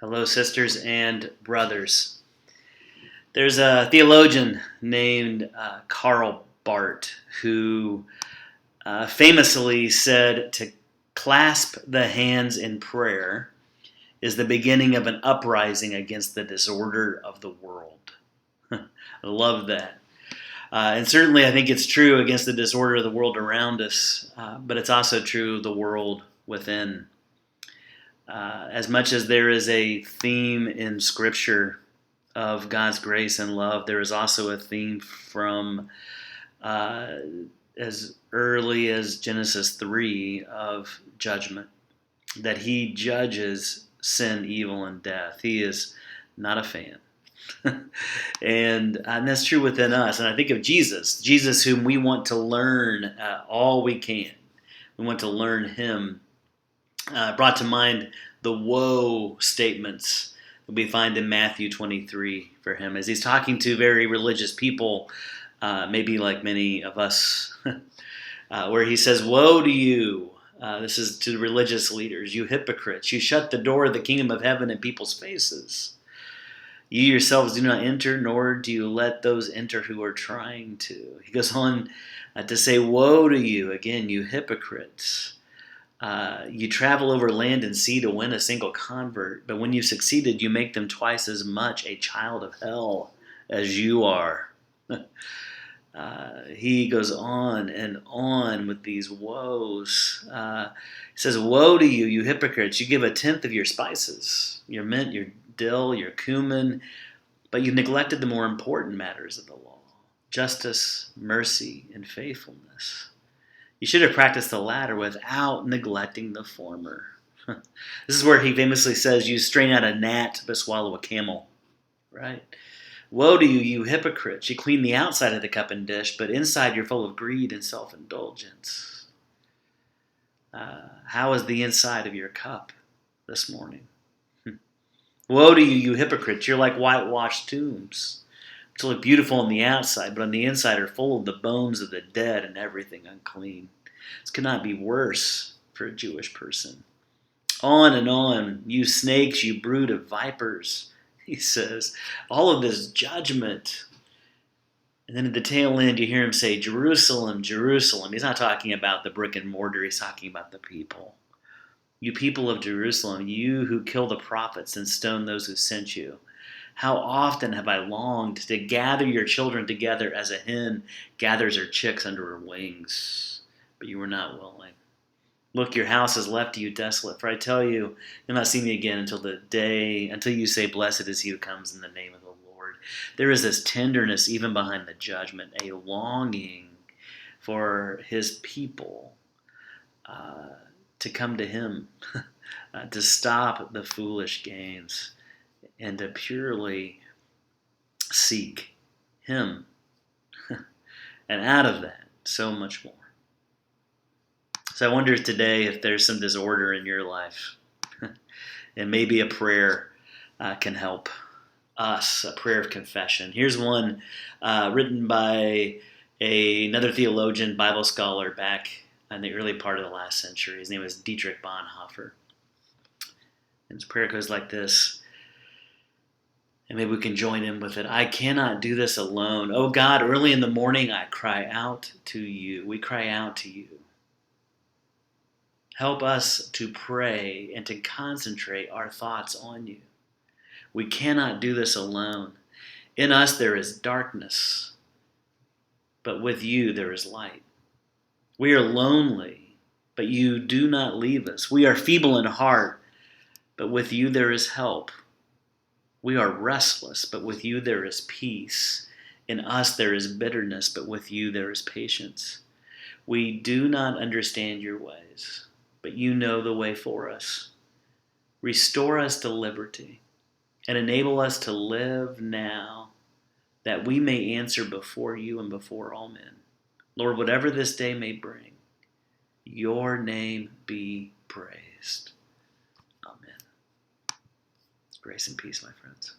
Hello, sisters and brothers. There's a theologian named Karl Barth who famously said to clasp the hands in prayer is the beginning of an uprising against the disorder of the world. I love that. And certainly I think it's true against the disorder of the world around us, but it's also true of the world within. As much as there is a theme in Scripture of God's grace and love, there is also a theme from uh, as early as Genesis 3 of judgment, that He judges sin, evil, and death. He is not a fan. and that's true within us. And I think of Jesus whom we want to learn all we can. We want to learn Him. Brought to mind the woe statements that we find in Matthew 23 for Him as He's talking to very religious people, maybe like many of us, where He says, "Woe to you." This is to religious leaders, "You hypocrites, you shut the door of the kingdom of heaven in people's faces. You yourselves do not enter, nor do you let those enter who are trying to." He goes on to say, "Woe to you, again, you hypocrites. You travel over land and sea to win a single convert, but when you've succeeded, you make them twice as much a child of hell as you are." He goes on and on with these woes. He says, "Woe to you, you hypocrites! You give a tenth of your spices, your mint, your dill, your cumin, but you've neglected the more important matters of the law: justice, mercy, and faithfulness. You should have practiced the latter without neglecting the former." This is where he famously says, "You strain out a gnat but swallow a camel." Right? "Woe to you, you hypocrites! You clean the outside of the cup and dish, but inside you're full of greed and self-indulgence." How is the inside of your cup this morning? "Woe to you, you hypocrites! You're like whitewashed tombs, which look beautiful on the outside, but on the inside are full of the bones of the dead and everything unclean." This could not be worse for a Jewish person. On and on, "You snakes, you brood of vipers," he says. All of this judgment. And then at the tail end, you hear him say, "Jerusalem, Jerusalem." He's not talking about the brick and mortar, he's talking about the people. "You people of Jerusalem, you who kill the prophets and stone those who sent you. How often have I longed to gather your children together as a hen gathers her chicks under her wings, but you were not willing. Look, your house is left to you desolate, for I tell you, you'll not see me again until you say, 'Blessed is he who comes in the name of the Lord.'" There is this tenderness even behind the judgment, a longing for his people uh, to come to him, to stop the foolish gains, and to purely seek him. And out of that, so much more. So I wonder today if there's some disorder in your life, and maybe a prayer can help us, a prayer of confession. Here's one written by another theologian, Bible scholar back in the early part of the last century. His name is Dietrich Bonhoeffer. And his prayer goes like this, and maybe we can join in with it. "I cannot do this alone. Oh God, early in the morning I cry out to you." We cry out to you. Help us to pray and to concentrate our thoughts on you. We cannot do this alone. In us there is darkness, but with you there is light. We are lonely, but you do not leave us. We are feeble in heart, but with you there is help. We are restless, but with you there is peace. In us there is bitterness, but with you there is patience. We do not understand your ways, but you know the way for us. Restore us to liberty and enable us to live now, that we may answer before you and before all men. Lord, whatever this day may bring, your name be praised. Amen. Grace and peace, my friends.